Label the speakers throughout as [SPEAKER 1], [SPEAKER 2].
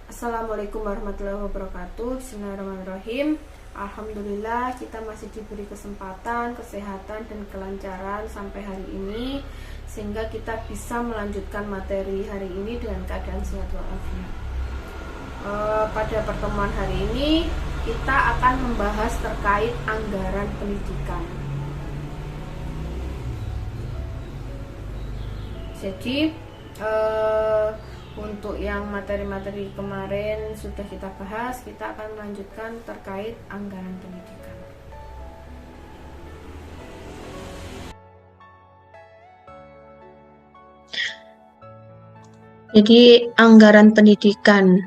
[SPEAKER 1] Assalamualaikum warahmatullahi wabarakatuh. Bismillahirrahmanirrahim. Alhamdulillah kita masih diberi kesempatan, kesehatan, dan kelancaran sampai hari ini, sehingga kita bisa melanjutkan materi hari ini dengan keadaan sehat walafiat. Pada pertemuan hari ini kita akan membahas terkait anggaran pendidikan. Jadi untuk yang materi-materi kemarin sudah kita bahas, kita akan melanjutkan terkait anggaran pendidikan.
[SPEAKER 2] Jadi anggaran pendidikan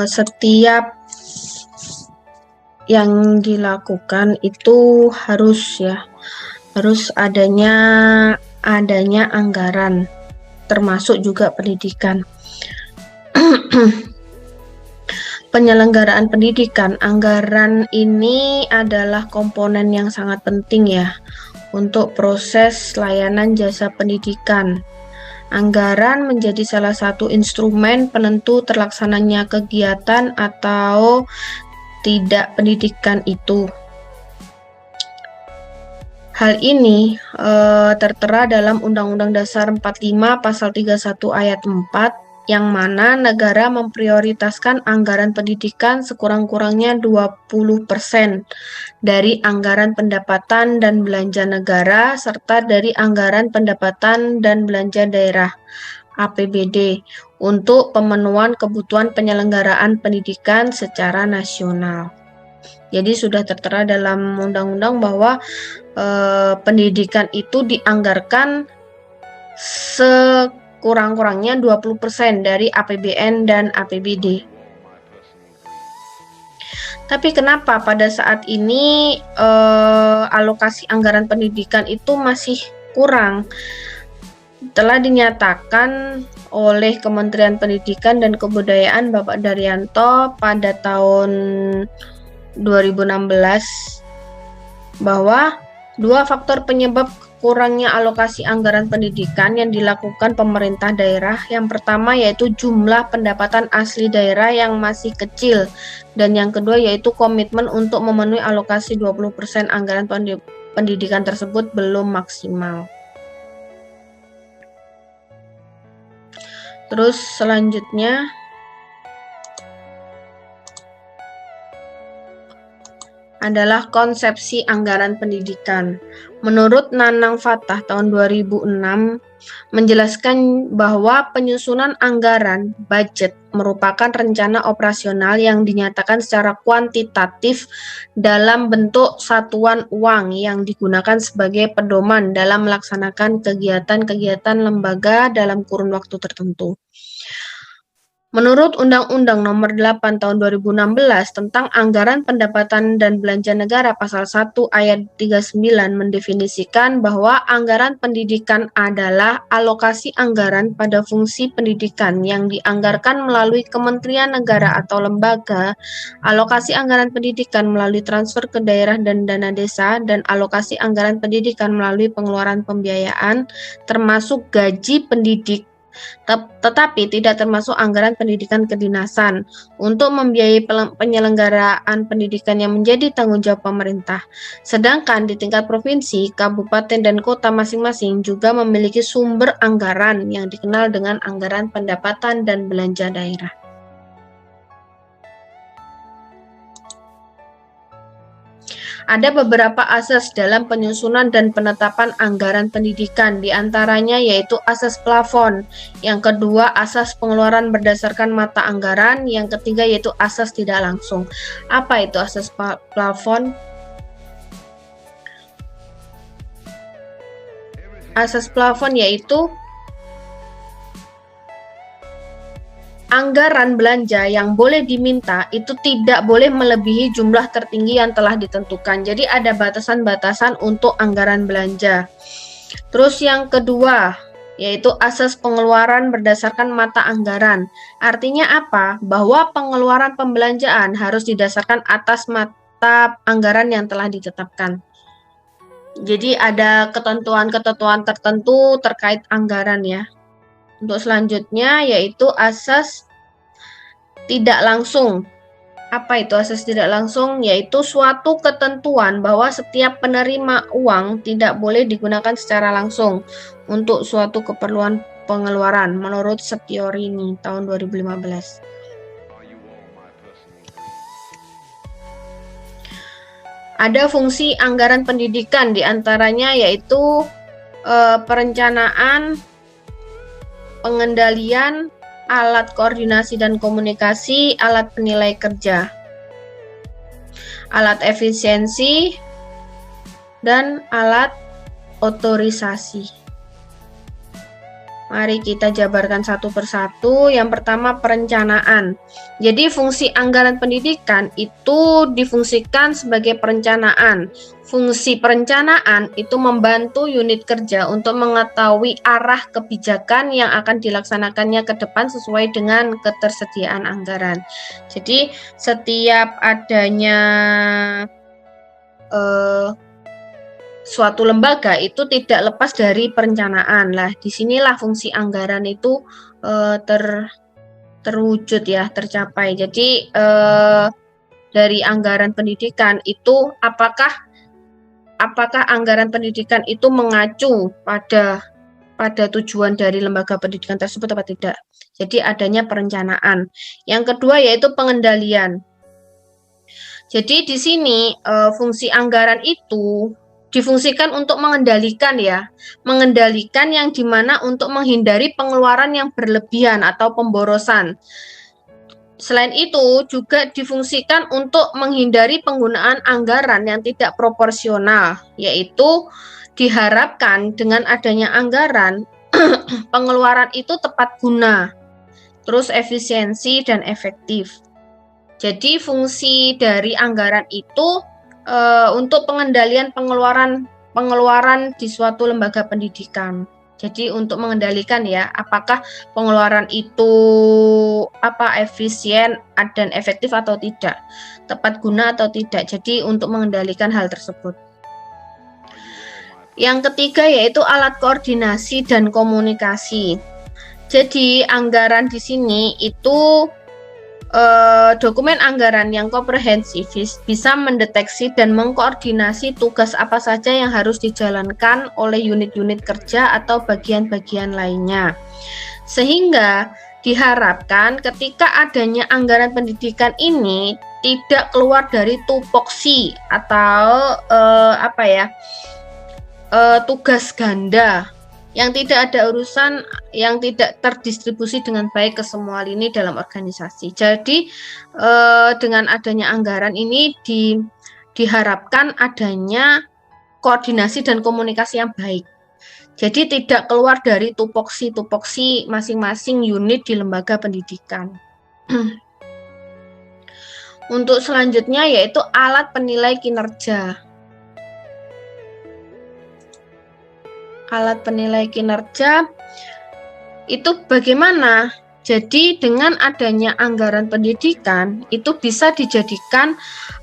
[SPEAKER 2] setiap yang dilakukan itu harus adanya anggaran, termasuk juga pendidikan. Penyelenggaraan pendidikan, anggaran ini adalah komponen yang sangat penting ya untuk proses layanan jasa pendidikan. Anggaran menjadi salah satu instrumen penentu terlaksananya kegiatan atau tidak pendidikan itu. Hal ini tertera dalam Undang-Undang Dasar 45 Pasal 31 Ayat 4, yang mana negara memprioritaskan anggaran pendidikan sekurang-kurangnya 20% dari anggaran pendapatan dan belanja negara serta dari anggaran pendapatan dan belanja daerah APBD untuk pemenuhan kebutuhan penyelenggaraan pendidikan secara nasional. Jadi sudah tertera dalam undang-undang bahwa pendidikan itu dianggarkan sekurang-kurangnya 20% dari APBN dan APBD. Tapi kenapa pada saat ini alokasi anggaran pendidikan itu masih kurang? Telah dinyatakan oleh Kementerian Pendidikan dan Kebudayaan Bapak Daryanto pada tahun 2016 bahwa dua faktor penyebab kurangnya alokasi anggaran pendidikan yang dilakukan pemerintah daerah. Yang pertama yaitu jumlah pendapatan asli daerah yang masih kecil, dan yang kedua yaitu komitmen untuk memenuhi alokasi 20% anggaran pendidikan tersebut belum maksimal. Terus selanjutnya adalah konsepsi anggaran pendidikan. Menurut Nanang Fatah tahun 2006 menjelaskan bahwa penyusunan anggaran budget merupakan rencana operasional yang dinyatakan secara kuantitatif dalam bentuk satuan uang yang digunakan sebagai pedoman dalam melaksanakan kegiatan-kegiatan lembaga dalam kurun waktu tertentu. Menurut Undang-Undang Nomor 8 Tahun 2016 tentang Anggaran Pendapatan dan Belanja Negara Pasal 1 Ayat 39 mendefinisikan bahwa anggaran pendidikan adalah alokasi anggaran pada fungsi pendidikan yang dianggarkan melalui kementerian negara atau lembaga, alokasi anggaran pendidikan melalui transfer ke daerah dan dana desa, dan alokasi anggaran pendidikan melalui pengeluaran pembiayaan termasuk gaji pendidik, tetapi tidak termasuk anggaran pendidikan kedinasan untuk membiayai penyelenggaraan pendidikan yang menjadi tanggung jawab pemerintah. Sedangkan di tingkat provinsi, kabupaten, dan kota masing-masing juga memiliki sumber anggaran yang dikenal dengan anggaran pendapatan dan belanja daerah. Ada beberapa asas dalam penyusunan dan penetapan anggaran pendidikan, diantaranya yaitu asas plafon, yang kedua asas pengeluaran berdasarkan mata anggaran, yang ketiga yaitu asas tidak langsung. Apa itu asas plafon? Asas plafon yaitu anggaran belanja yang boleh diminta itu tidak boleh melebihi jumlah tertinggi yang telah ditentukan. Jadi ada batasan-batasan untuk anggaran belanja. Terus yang kedua yaitu asas pengeluaran berdasarkan mata anggaran. Artinya apa? Bahwa pengeluaran pembelanjaan harus didasarkan atas mata anggaran yang telah ditetapkan. Jadi ada ketentuan-ketentuan tertentu terkait anggaran ya. Untuk selanjutnya yaitu asas tidak langsung. Apa itu asas tidak langsung? Yaitu suatu ketentuan bahwa setiap penerima uang tidak boleh digunakan secara langsung untuk suatu keperluan pengeluaran menurut Setiorini tahun 2015. Ada fungsi anggaran pendidikan diantaranya yaitu perencanaan, pengendalian, alat koordinasi dan komunikasi, alat penilai kerja, alat efisiensi, dan alat otorisasi. Mari kita jabarkan satu persatu. Yang pertama, perencanaan. Jadi fungsi anggaran pendidikan itu difungsikan sebagai perencanaan. Fungsi perencanaan itu membantu unit kerja untuk mengetahui arah kebijakan yang akan dilaksanakannya ke depan sesuai dengan ketersediaan anggaran. Jadi setiap adanya suatu lembaga itu tidak lepas dari perencanaan. Lah, disinilah fungsi anggaran itu terwujud ya, tercapai. Jadi dari anggaran pendidikan itu apakah anggaran pendidikan itu mengacu pada tujuan dari lembaga pendidikan tersebut atau tidak. Jadi adanya perencanaan. Yang kedua yaitu pengendalian. Jadi di sini fungsi anggaran itu difungsikan untuk mengendalikan yang dimana untuk menghindari pengeluaran yang berlebihan atau pemborosan. Selain itu juga difungsikan untuk menghindari penggunaan anggaran yang tidak proporsional, yaitu diharapkan dengan adanya anggaran pengeluaran itu tepat guna, terus efisiensi dan efektif. Jadi fungsi dari anggaran itu untuk pengendalian pengeluaran di suatu lembaga pendidikan. Jadi untuk mengendalikan ya, apakah pengeluaran itu efisien dan efektif atau tidak, tepat guna atau tidak. Jadi untuk mengendalikan hal tersebut. Yang ketiga yaitu alat koordinasi dan komunikasi. Jadi anggaran di sini itu dokumen anggaran yang komprehensif bisa mendeteksi dan mengkoordinasi tugas apa saja yang harus dijalankan oleh unit-unit kerja atau bagian-bagian lainnya. Sehingga diharapkan ketika adanya anggaran pendidikan ini tidak keluar dari tupoksi atau tugas ganda yang tidak ada urusan, yang tidak terdistribusi dengan baik ke semua lini dalam organisasi. Jadi dengan adanya anggaran ini diharapkan adanya koordinasi dan komunikasi yang baik. Jadi tidak keluar dari tupoksi masing-masing unit di lembaga pendidikan. Untuk selanjutnya yaitu alat penilai kinerja. Alat penilai kinerja itu bagaimana? Jadi dengan adanya anggaran pendidikan itu bisa dijadikan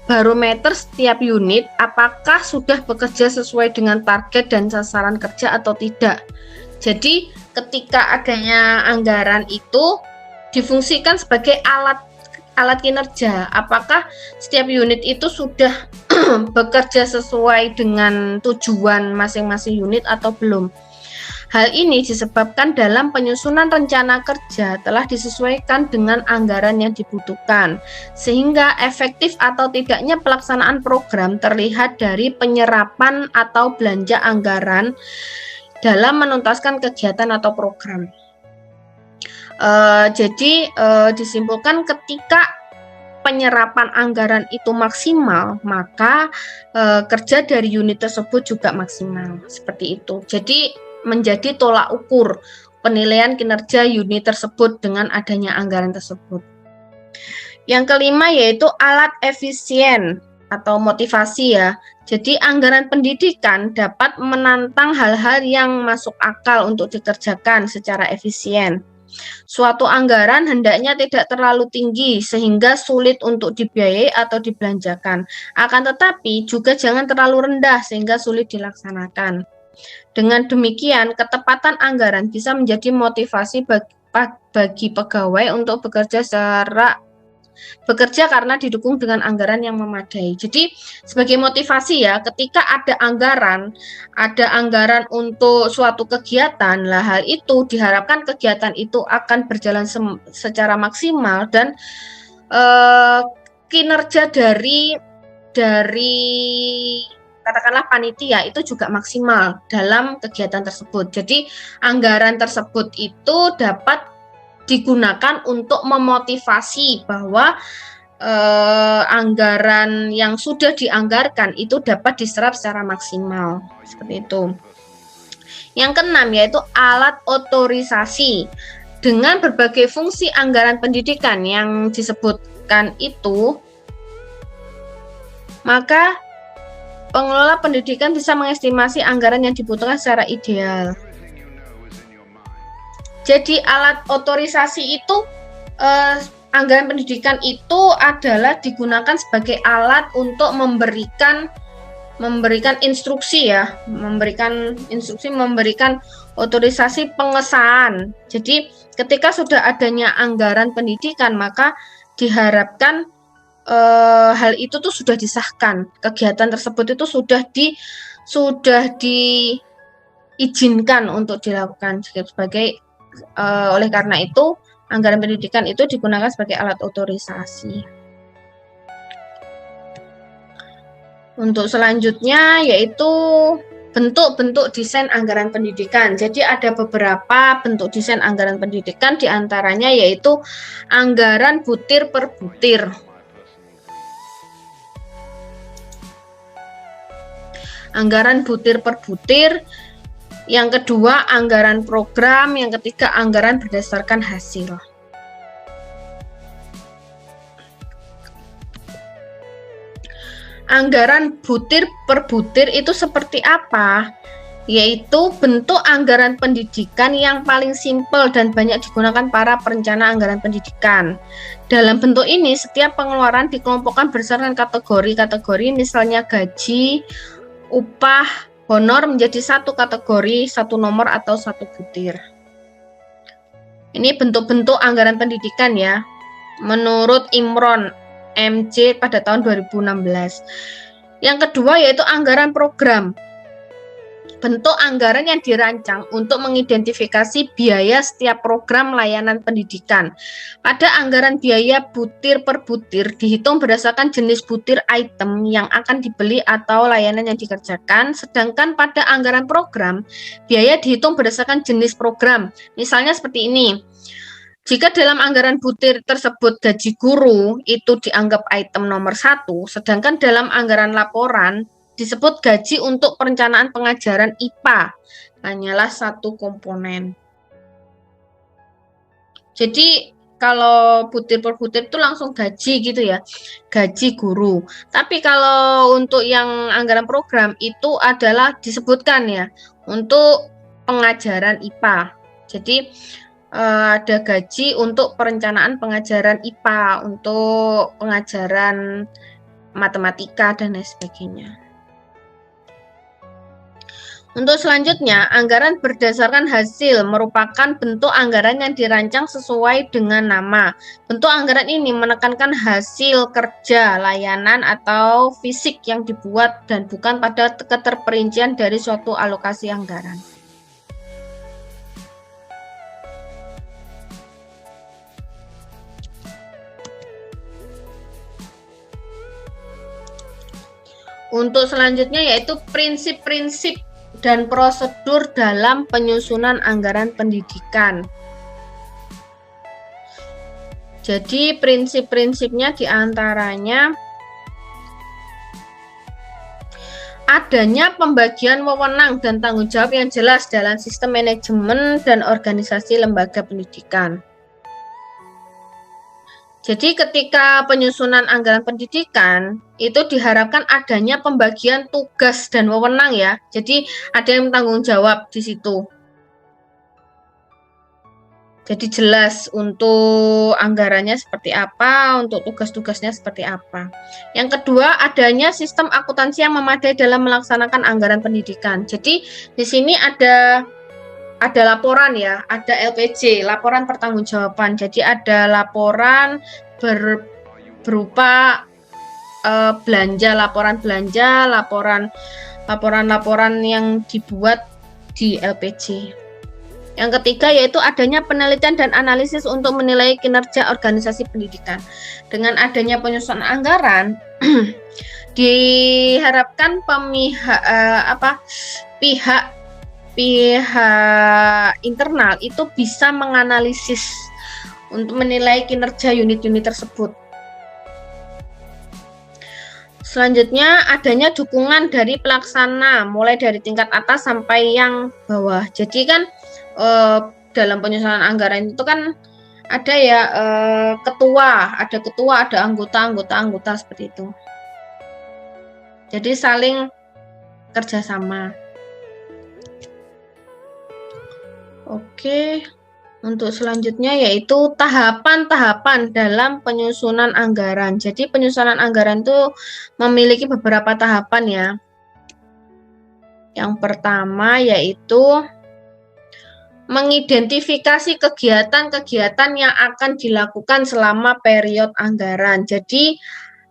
[SPEAKER 2] barometer setiap unit apakah sudah bekerja sesuai dengan target dan sasaran kerja atau tidak. Jadi ketika adanya anggaran itu difungsikan sebagai alat kinerja, apakah setiap unit itu sudah bekerja sesuai dengan tujuan masing-masing unit atau belum. Hal ini disebabkan dalam penyusunan rencana kerja telah disesuaikan dengan anggaran yang dibutuhkan, sehingga efektif atau tidaknya pelaksanaan program terlihat dari penyerapan atau belanja anggaran dalam menuntaskan kegiatan atau program. Jadi disimpulkan ketika penyerapan anggaran itu maksimal, maka kerja dari unit tersebut juga maksimal. Seperti itu. Jadi menjadi tolak ukur penilaian kinerja unit tersebut dengan adanya anggaran tersebut. Yang kelima yaitu alat efisien atau motivasi ya. Jadi anggaran pendidikan dapat menantang hal-hal yang masuk akal untuk dikerjakan secara efisien. Suatu anggaran hendaknya tidak terlalu tinggi sehingga sulit untuk dibiayai atau dibelanjakan. Akan tetapi juga jangan terlalu rendah sehingga sulit dilaksanakan. Dengan demikian, ketepatan anggaran bisa menjadi motivasi bagi pegawai untuk bekerja karena didukung dengan anggaran yang memadai. Jadi sebagai motivasi ya, ketika ada anggaran untuk suatu kegiatan, lah hal itu diharapkan kegiatan itu akan berjalan secara maksimal dan kinerja dari katakanlah panitia itu juga maksimal dalam kegiatan tersebut. Jadi anggaran tersebut itu dapat digunakan untuk memotivasi bahwa anggaran yang sudah dianggarkan itu dapat diserap secara maksimal. Seperti itu. Yang keenam yaitu alat otorisasi. Dengan berbagai fungsi anggaran pendidikan yang disebutkan itu, maka pengelola pendidikan bisa mengestimasi anggaran yang dibutuhkan secara ideal. Jadi alat otorisasi itu, anggaran pendidikan itu adalah digunakan sebagai alat untuk memberikan instruksi ya, memberikan otorisasi pengesahan. Jadi ketika sudah adanya anggaran pendidikan, maka diharapkan hal itu tuh sudah disahkan, kegiatan tersebut itu sudah diizinkan untuk dilakukan sebagai oleh karena itu anggaran pendidikan itu digunakan sebagai alat otorisasi. Untuk selanjutnya yaitu bentuk-bentuk desain anggaran pendidikan. Jadi ada beberapa bentuk desain anggaran pendidikan, diantaranya yaitu anggaran butir per butir. Anggaran butir per butir. Yang kedua, anggaran program. Yang ketiga, anggaran berdasarkan hasil. Anggaran butir per butir itu seperti apa? Yaitu bentuk anggaran pendidikan yang paling simpel dan banyak digunakan para perencana anggaran pendidikan. Dalam bentuk ini, setiap pengeluaran dikelompokkan berdasarkan kategori-kategori, misalnya gaji, upah, honor menjadi satu kategori, satu nomor atau satu butir. Ini bentuk-bentuk anggaran pendidikan ya. Menurut Imron MC pada tahun 2016. Yang kedua yaitu anggaran program. Bentuk anggaran yang dirancang untuk mengidentifikasi biaya setiap program layanan pendidikan. Pada anggaran biaya butir per butir dihitung berdasarkan jenis butir item yang akan dibeli atau layanan yang dikerjakan, sedangkan pada anggaran program, biaya dihitung berdasarkan jenis program. Misalnya seperti ini. Jika dalam anggaran butir tersebut gaji guru itu dianggap item nomor 1, sedangkan dalam anggaran laporan disebut gaji untuk perencanaan pengajaran IPA, hanyalah satu komponen. Jadi kalau butir per butir itu langsung gaji gitu ya, gaji guru. Tapi kalau untuk yang anggaran program itu adalah disebutkan ya, untuk pengajaran IPA. Jadi ada gaji untuk perencanaan pengajaran IPA, untuk pengajaran matematika dan lain sebagainya. Untuk selanjutnya, anggaran berdasarkan hasil merupakan bentuk anggaran yang dirancang sesuai dengan nama. Bentuk anggaran ini menekankan hasil kerja, layanan, atau fisik yang dibuat dan bukan pada keterperincian dari suatu alokasi anggaran. Untuk selanjutnya yaitu prinsip-prinsip dan prosedur dalam penyusunan anggaran pendidikan. Jadi prinsip-prinsipnya diantaranya adanya pembagian wewenang dan tanggung jawab yang jelas dalam sistem manajemen dan organisasi lembaga pendidikan. Jadi ketika penyusunan anggaran pendidikan itu diharapkan adanya pembagian tugas dan wewenang ya. Jadi ada yang tanggung jawab di situ. Jadi jelas untuk anggarannya seperti apa, untuk tugas-tugasnya seperti apa. Yang kedua, adanya sistem akuntansi yang memadai dalam melaksanakan anggaran pendidikan. Jadi di sini ada laporan ya, ada LPJ, laporan pertanggungjawaban. Jadi ada laporan berupa belanja, laporan belanja, laporan yang dibuat di LPJ. Yang ketiga yaitu adanya penelitian dan analisis untuk menilai kinerja organisasi pendidikan. Dengan adanya penyusunan anggaran, diharapkan pihak internal itu bisa menganalisis untuk menilai kinerja unit-unit tersebut. Selanjutnya adanya dukungan dari pelaksana mulai dari tingkat atas sampai yang bawah. Jadi kan dalam penyusunan anggaran itu kan ada ya ketua, ada anggota seperti itu. Jadi saling kerjasama. Oke, untuk selanjutnya yaitu tahapan-tahapan dalam penyusunan anggaran. Jadi penyusunan anggaran itu memiliki beberapa tahapan ya. Yang pertama yaitu mengidentifikasi kegiatan-kegiatan yang akan dilakukan selama periode anggaran. Jadi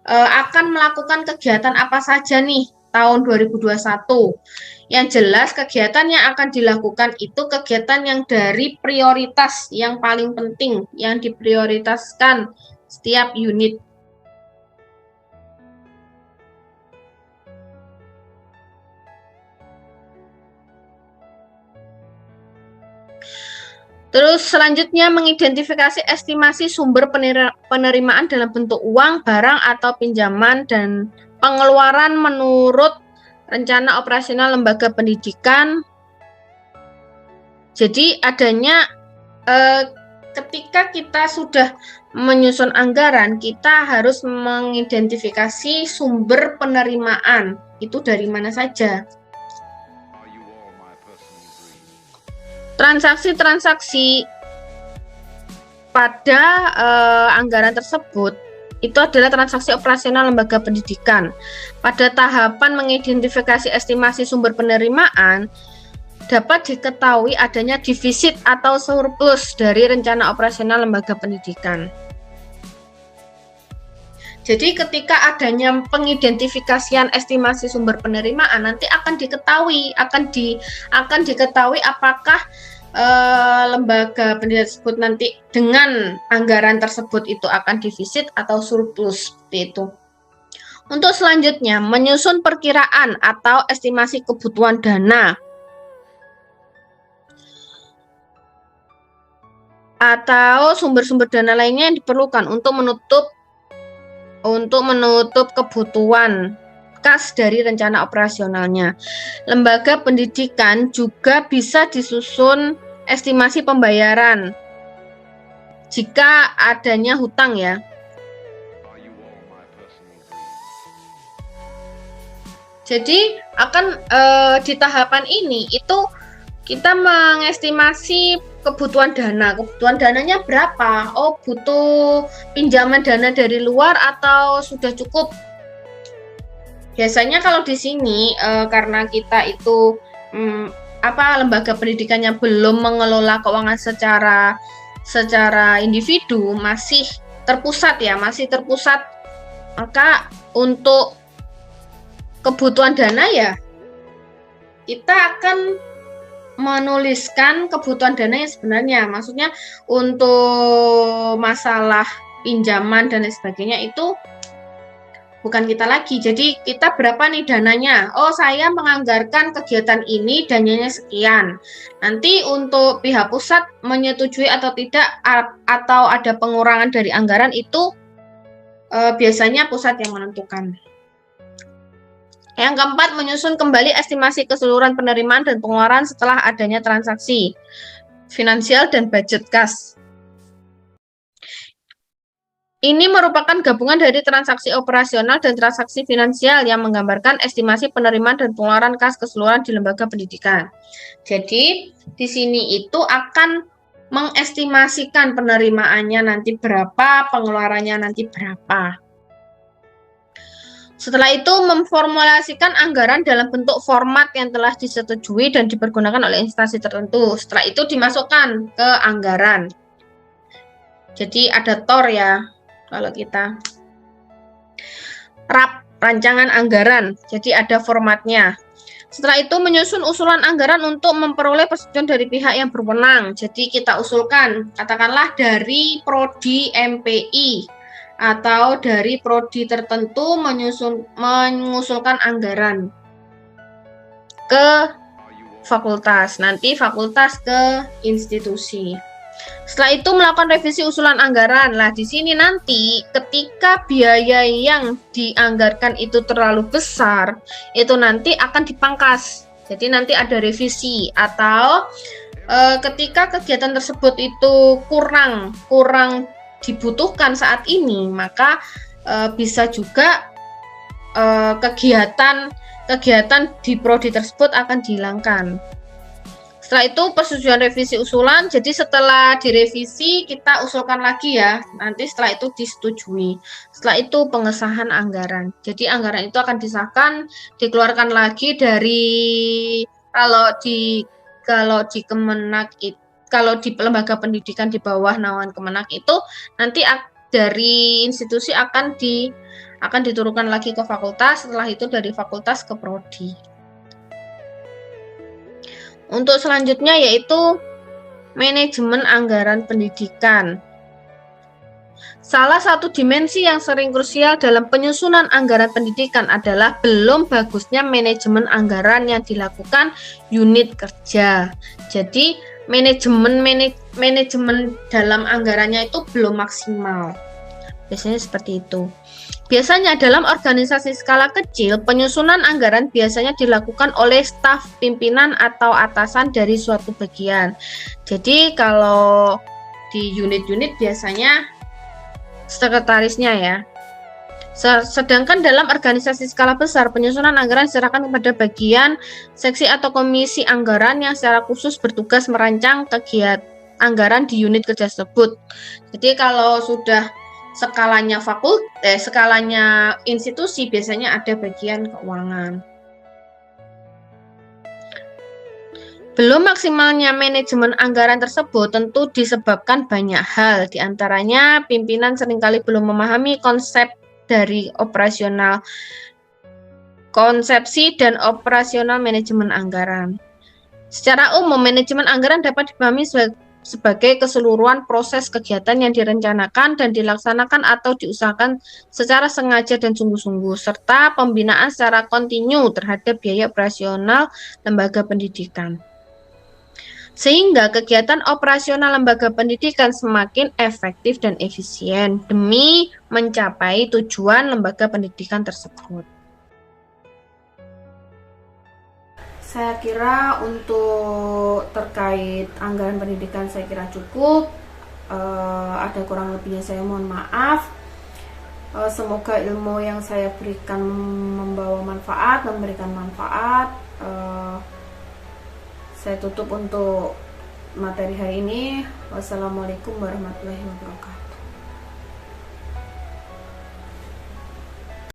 [SPEAKER 2] akan melakukan kegiatan apa saja nih tahun 2021. Yang jelas kegiatan yang akan dilakukan itu kegiatan yang dari prioritas yang paling penting, yang diprioritaskan setiap unit. Terus selanjutnya mengidentifikasi estimasi sumber penerimaan dalam bentuk uang, barang, atau pinjaman dan pengeluaran menurut rencana operasional lembaga pendidikan. Jadi adanya ketika kita sudah menyusun anggaran, kita harus mengidentifikasi sumber penerimaan itu dari mana saja. Transaksi-transaksi pada anggaran tersebut itu adalah transaksi operasional lembaga pendidikan. Pada tahapan mengidentifikasi estimasi sumber penerimaan, dapat diketahui adanya defisit atau surplus dari rencana operasional lembaga pendidikan. Jadi ketika adanya pengidentifikasian estimasi sumber penerimaan, nanti akan diketahui apakah lembaga pendidikan tersebut nanti dengan anggaran tersebut itu akan defisit atau surplus seperti itu. Untuk selanjutnya, menyusun perkiraan atau estimasi kebutuhan dana atau sumber-sumber dana lainnya yang diperlukan untuk menutup kebutuhan kas dari rencana operasionalnya. Lembaga pendidikan juga bisa disusun estimasi pembayaran jika adanya hutang ya. Jadi akan di tahapan ini itu kita mengestimasi kebutuhan dana. Kebutuhan dananya berapa? Oh, butuh pinjaman dana dari luar atau sudah cukup? Biasanya kalau di sini karena kita itu lembaga pendidikannya belum mengelola keuangan secara individu, masih terpusat. Maka untuk kebutuhan dana ya kita akan menuliskan kebutuhan dana yang sebenarnya, maksudnya untuk masalah pinjaman dan lain sebagainya itu bukan kita lagi. Jadi kita berapa nih dananya? Oh, saya menganggarkan kegiatan ini dananya sekian. Nanti untuk pihak pusat menyetujui atau tidak atau ada pengurangan dari anggaran itu biasanya pusat yang menentukan. Yang keempat, menyusun kembali estimasi keseluruhan penerimaan dan pengeluaran setelah adanya transaksi finansial dan budget kas. Ini merupakan gabungan dari transaksi operasional dan transaksi finansial yang menggambarkan estimasi penerimaan dan pengeluaran kas keseluruhan di lembaga pendidikan. Jadi, di sini itu akan mengestimasikan penerimaannya nanti berapa, pengeluarannya nanti berapa. Setelah itu memformulasikan anggaran dalam bentuk format yang telah disetujui dan dipergunakan oleh instansi tertentu. Setelah itu dimasukkan ke anggaran. Jadi ada TOR ya, kalau kita rancangan anggaran. Jadi ada formatnya. Setelah itu menyusun usulan anggaran untuk memperoleh persetujuan dari pihak yang berwenang. Jadi kita usulkan, katakanlah dari prodi MPI atau dari prodi tertentu mengusulkan anggaran ke fakultas, nanti fakultas ke institusi. Setelah itu melakukan revisi usulan anggaran. Lah di sini nanti ketika biaya yang dianggarkan itu terlalu besar, itu nanti akan dipangkas. Jadi nanti ada revisi atau ketika kegiatan tersebut itu kurang dibutuhkan saat ini, maka bisa juga kegiatan di prodi tersebut akan dihilangkan. Setelah itu persetujuan revisi usulan. Jadi setelah direvisi kita usulkan lagi ya. Nanti setelah itu disetujui. Setelah itu pengesahan anggaran. Jadi anggaran itu akan disahkan, dikeluarkan lagi dari kalau di Kemenak itu, kalau di lembaga pendidikan di bawah naungan Kemenak itu nanti dari institusi akan diturunkan lagi ke fakultas, setelah itu dari fakultas ke prodi. Untuk selanjutnya yaitu manajemen anggaran pendidikan. Salah satu dimensi yang sering krusial dalam penyusunan anggaran pendidikan adalah belum bagusnya manajemen anggaran yang dilakukan unit kerja. Jadi manajemen dalam anggarannya itu belum maksimal. Biasanya seperti itu. Biasanya dalam organisasi skala kecil, penyusunan anggaran biasanya dilakukan oleh staf pimpinan atau atasan dari suatu bagian. Jadi kalau di unit-unit biasanya sekretarisnya ya. Sedangkan dalam organisasi skala besar, penyusunan anggaran diserahkan kepada bagian, seksi atau komisi anggaran yang secara khusus bertugas merancang kegiatan anggaran di unit kerja tersebut. Jadi kalau sudah skalanya skalanya institusi biasanya ada bagian keuangan. Belum maksimalnya manajemen anggaran tersebut tentu disebabkan banyak hal, diantaranya pimpinan seringkali belum memahami konsepsi dan operasional manajemen anggaran. Secara umum, manajemen anggaran dapat dipahami sebagai keseluruhan proses kegiatan yang direncanakan dan dilaksanakan atau diusahakan secara sengaja dan sungguh-sungguh, serta pembinaan secara kontinu terhadap biaya operasional lembaga pendidikan. Sehingga kegiatan operasional lembaga pendidikan semakin efektif dan efisien demi mencapai tujuan lembaga pendidikan tersebut.
[SPEAKER 1] Saya kira untuk terkait anggaran pendidikan saya kira cukup. Ada kurang lebihnya saya mohon maaf. Semoga ilmu yang saya berikan memberikan manfaat. Saya tutup untuk materi hari ini. Wassalamualaikum warahmatullahi wabarakatuh.